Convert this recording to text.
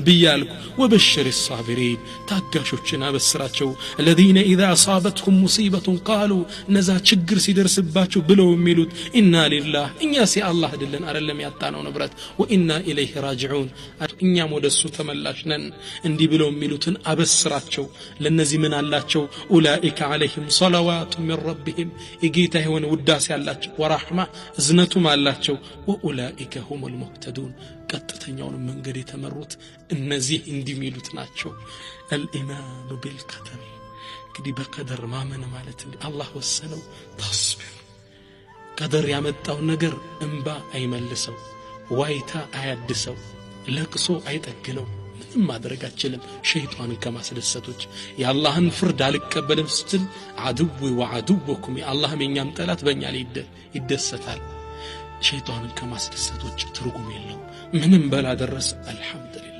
بيالك وبشر الصابرين تاقاشوچنا بسراچو الذين اذا اصابتهم مصيبه قالوا نزا چግር ሲደርስባቸው ብለው የሚሉት ኢና ሊላህ እኛስ የአላህ አይደለን አይደለም ያጣነው ንብረት ወኢና ኢለይሂ ራጂዑን እኛም ወደሱ ተመላሽ ነን እንዲህ ብለው የሚሉትን አበስራቸው ለነዚህ ምን አላቸው ኡላኢከ ዐለይሂም ሰለዋቱ ሚን ረቢሂም የጌታ የሆነ ውዳሴ አላቸው ወራህማ እዝነቱም አላቸው ወኡላኢከ ሁሙል ሙህተዱን ቀጥተኛውን መንገድ የተመሩት እነዚህ እንዲሚሉት ናቸው الإيمان بالقدر እንግዲህ በቀደር ማመን ማለት አላህ ወሰነው ተስቢር ቀደር ያመጣው ነገር እንባ አይመልሰው ዋይታ አያድሰው ለቅሶ አይጠግነው ምንም ማድረግ አችልም ሸይጣንን ከማስደሰቶች የአላህን ፍርድ አልቀበልም ስትል አድው ወአድውኩም የአላህም የኛም ጠላት በእኛ ላይ ይደሰታል ሸይጣንን ከማስደሰቶች ትርጉም የለው ምንም በላ ደረስ አልহামዱሊላህ